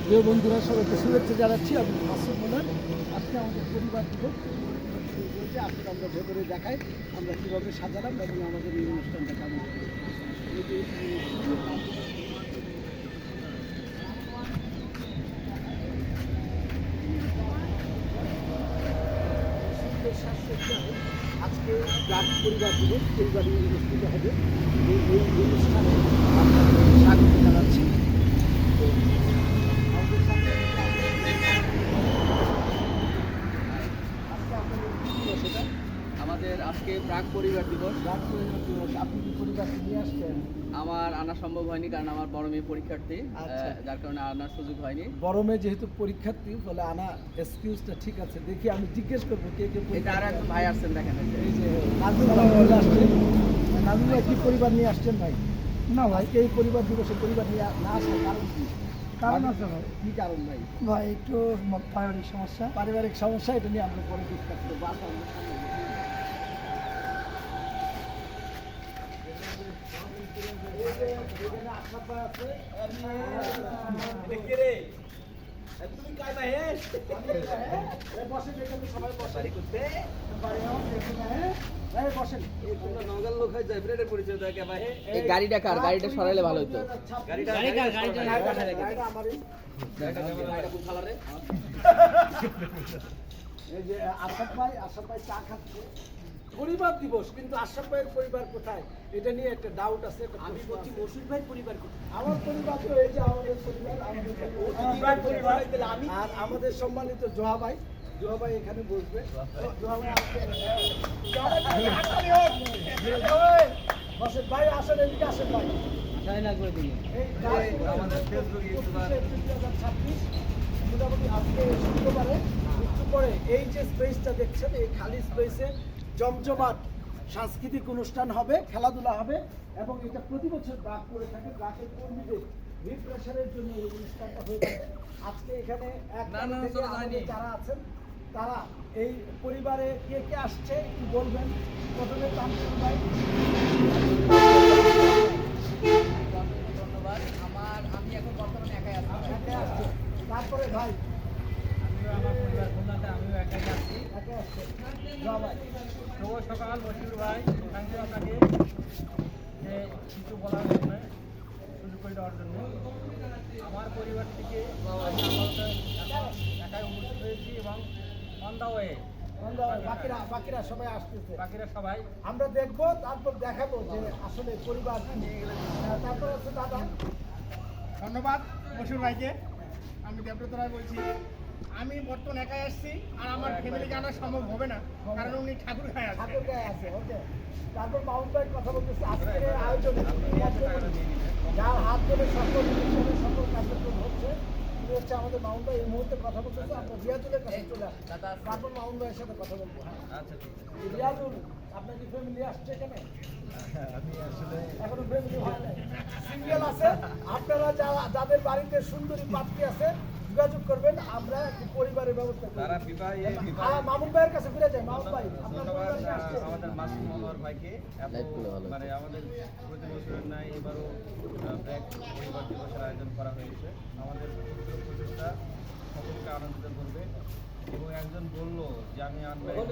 প্রিয় বন্ধুরা, সবাইকে শুভেচ্ছা জানাচ্ছি। আমি মাসুদ মোল্লা। আজকে আমাদের পরিবার দিবস বলছে, আসলে আমরা ভেতরে দেখাই আমরা কীভাবে সাজালাম এবং আমাদের এই অনুষ্ঠানটা কেমন হবে। এই যে আজকে ব্লাড পরিবার দিবস, পরিবারে অনুষ্ঠিত হবে। এই অনুষ্ঠানে আপনাদের স্বাগত জানাচ্ছি। আমাদের আজকে প্রাক পরিবার দিবস। আপনি কি পরিবারকে নিয়ে আসছেন? আমার আনা সম্ভব হয়নি, কারণ আমার বড় মেয়ে পরীক্ষার্থী, আচ্ছা। যার কারণে আনার সুযোগ হয়নি। বড় মেয়ে যেহেতু পরীক্ষার্থী, বলে আনা এক্সকিউজটা ঠিক আছে। দেখি আমি জিজ্ঞেস করবো কে কে এটা আর একজন ভাই আসছেন, দেখেন এই যে নাজমুল ভাই চলে আসছেন। নাজমুল ভাই কি পরিবার নিয়ে আসছেন ভাই? না ভাই, আজকে এই পরিবার দিবসে পরিবার নিয়ে না আসার কারণ কি? কারণ আছে ভাই। কি কারণ ভাই? ভাই একটু পারিবারিক সমস্যা। পারিবারিক সমস্যা, এটা নিয়ে আমরা পরে ডিসকাস করবো। তুমি কাই ভাই? বসেন, এখানে সবাই বসেন। বসেন। এই গাড়িটা কার? গাড়িটা সরাইলে ভালো হতো। এই যে আশরাফ ভাই চা খাচ্ছে। পরিবার দিবস, কিন্তু আশরাফ ভাইয়ের পরিবার কোথায় এটা নিয়ে একটা ডাউট আছে। আমি বলছি মসুদ ভাইয়ের পরিবার কোথায়? আমার পরিবার তো এই যে আমাদের পরিবার, আর আমাদের সম্মানিত জোহা ভাই এখানে বসবে। বসেন ভাই, আসেন, এদিকে আসেন ভাই। আমাদের ফেসবুক, ইউটিউবার। 2026 মোটামুটি আজকে শুক্রবারে একটু পরে এই যে স্পেসটা দেখছেন, এই খালি স্পেসে জমজমাট সাংস্কৃতিক অনুষ্ঠান হবে, খেলাধুলা হবে, এবং এটা প্রতি বছর ব্রাক করে থাকে। ব্রাকের কর্মীদের রিফ্রেশারের জন্য এই অনুষ্ঠানটা হয়ে থাকে। আজকে এখানে যারা আছেন তারা এই পরিবারে কে কে আসছে একটু বলবেন। প্রথমে তামসুল ভাই। ধন্যবাদ। আমি এখন বর্তমানে একাই আছি। একে আসছে, তারপরে ভাই আমার পরিবার খুলনাতে, আমিও একাই যাচ্ছি। একে আসছে জোহা ভাই। শুভ সকাল মশিউর ভাই, থ্যাংক ইউ আপনাকে যে কিছু বলার জন্য, সুযোগ করে দেওয়ার জন্য। আমার পরিবার থেকে আমি একাই উপস্থিত হয়েছি এবং অন দা ওয়ে বাকিরা সবাই আসতেছে। বাকিরা সবাই। আমরা দেখবো, তারপর দেখাবো যে আসলে পরিবার কি। তারপর হচ্ছে দাদা। ধন্যবাদ মশুর ভাইকে। আমি দেবব্রত রায় বলছি। আমি বর্তমান একাই আসছি, আর আমার ফ্যামিলিকে আনা সম্ভব হবে না, কারণ উনি ঠাকুর খায় আছে। ঠাকুর গায়ে আছে, ওকে। তারপর মাউন্ট ভাই কথা বলতেছে আজকের এই আয়োজনে যার হাত ধরে সকল কার্যক্রম হচ্ছে, তিনি হচ্ছে আমাদের মাউন্ট ভাই। এই মুহূর্তে কথা বলতেছে, আমরা রিয়াজুলের কাছে চলে আসছি। তারপর মাউন্ট ভাইয়ের সাথে কথা বলবো। হ্যাঁ, আচ্ছা, ঠিক আছে। রিয়াজুল, আপনার কি ফ্যামিলি আসছে এখানে? আমি আসলে এখনো ফ্যামিলি হয় নাই, সিঙ্গেল আছে। আপনারা যাদের বাড়িতে সুন্দরী পাত্রী আছে, যোগাযোগ করবেন, আমরা পরিবারের ব্যবস্থা করব। তারা মামুন ভাইয়ের কাছে ফিরে যাই। মামুন ভাই, আপনার পরিবার নিয়ে আসছে? আমাদের মাসুদ মনোহর ভাইকে মানে আমাদের প্রতি বছরের নাই এবারও ব্র্যাক পরিবার দিবসের আয়োজন করা হয়েছে। আমাদের ক্ষুদ্র প্রচেষ্টা সকলকে আনন্দিত করবে। এবং একজন বললো যে আমি আনম্যারিড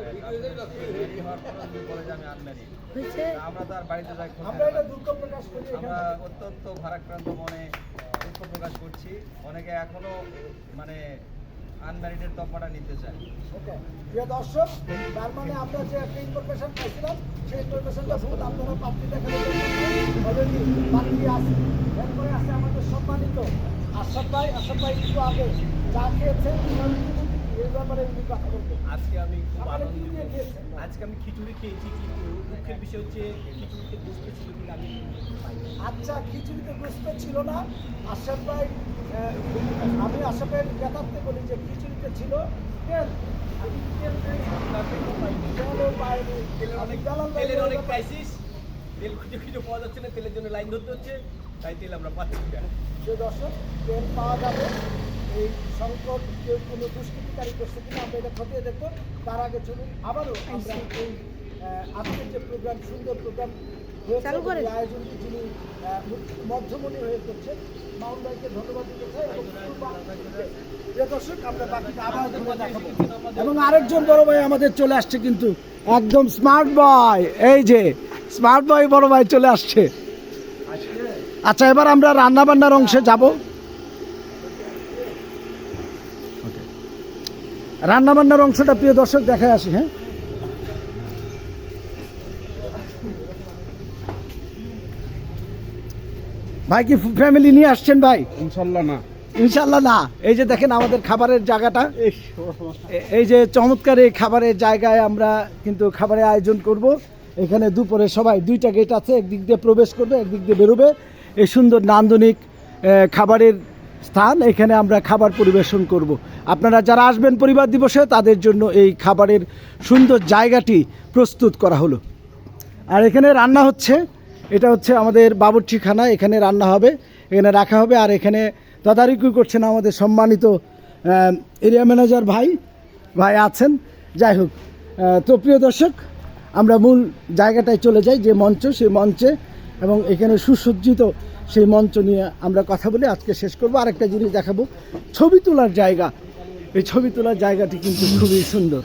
হওয়ার পর বলে যে আমি আনম্যারিড। আমরা তার বাড়িতে যাই, আমরা এটা দুঃখ প্রকাশ করি। আমরা অত্যন্ত ভারাক্রান্ত মনে দুঃখ প্রকাশ করছি। অনেকে এখনো মানে আনম্যারিডের তফাটা নিতে চায়। ওকে, প্রিয় দর্শক, তার মানে আমরা যে একটা ইনফরমেশন পাইছিলাম, সেই ইনফরমেশনটা ভুল। আপনারা পাত্রী দেখানোর জন্য অলরেডি পাত্রী আছে। এরপরে আছে আমাদের সম্মানিত আশরাফ ভাই। আশরাফ ভাই একটু আগে চা খেয়েছেন, এই ব্যাপারে উনি কথা বলবেন। আজকে আমি খুব আপনারা কি আনন্দিত। দিয়ে খেয়েছেন? আজকে আমি খিচুড়ি খেয়েছি, কিন্তু দুঃখের বিষয় হচ্ছে খিচুড়িতে গোস্ত ছিল কিনা আমি পাইনি। আচ্ছা, খিচুড়িতে গোস্ত ছিল না। আশরাফ ভাই, আমি আশরাফ ভাইয়ের জ্ঞাতার্থে বলি যে খিচুড়িতে ছিল তেল। আমি তেল পেয়েছি, তেলও পাইনি। আমি জালাল ভাই তেলের অনেক ক্রাইসিস, তেল খুঁজে খুঁজে পাওয়া যাচ্ছে না, তেলের জন্য লাইন ধরতে হচ্ছে, তাই তেল আমরা পাচ্ছি না। যে দর্শক, তেল পাওয়া যাবে। এই সংকট কেউ কোনো দুষ্কৃতিকারী করছে কিনা আমরা এটা খতিয়ে দেখবো। তার আগে চলুন আবারও আমরা এই আজকের যে প্রোগ্রাম, সুন্দর প্রোগ্রাম হয়েছে চালু এবং করেন। এই আয়োজনটি যিনি মধ্যমণি হয়ে করছেন মাউন্ট ভাইকে ধন্যবাদ দিতে চাই এবং প্রিয় দর্শক আমরা বাকিটা আবার ঘুরে দেখাবো। এবং আরেকজন বড় ভাই আমাদের চলে আসছে কিন্তু একদম স্মার্ট বয়, এই যে স্মার্ট বয় বড় ভাই চলে আসছে। আচ্ছা এবার আমরা রান্না বান্নার অংশে যাব। রান্না বান্নার অংশটা প্রিয় দর্শক দেখায় আসি। হ্যাঁ, ভাই কি ফ্যামিলি নিয়ে আসছেন ভাই? ইনশাল্লাহ না। ইনশাল্লাহ না। এই যে দেখেন আমাদের খাবারের জায়গাটা, এই যে চমৎকার এই খাবারের জায়গায় আমরা কিন্তু খাবারের আয়োজন করব। এখানে দুপুরে সবাই দুইটা গেট আছে, একদিক দিয়ে প্রবেশ করবে একদিক দিয়ে বেরোবে। এই সুন্দর নান্দনিক খাবারের স্থান, এখানে আমরা খাবার পরিবেশন করব। আপনারা যারা আসবেন পরিবার দিবসে তাদের জন্য এই খাবারের সুন্দর জায়গাটি প্রস্তুত করা হলো। আর এখানে রান্না হচ্ছে, এটা হচ্ছে আমাদের বাবুর্চিখানা, এখানে রান্না হবে, এখানে রাখা হবে। আর এখানে তদারকি করছেন আমাদের সম্মানিত এরিয়া ম্যানেজার ভাই আছেন। যাই হোক, তো প্রিয় দর্শক আমরা মূল জায়গাটায় চলে যাই, যে মঞ্চ, সেই মঞ্চে, এবং এখানে সুসজ্জিত সেই মঞ্চ নিয়ে আমরা কথা বলে আজকে শেষ করব। আরেকটা জিনিস দেখাবো, ছবি তোলার জায়গা। এই ছবি তোলার জায়গাটি কিন্তু খুবই সুন্দর।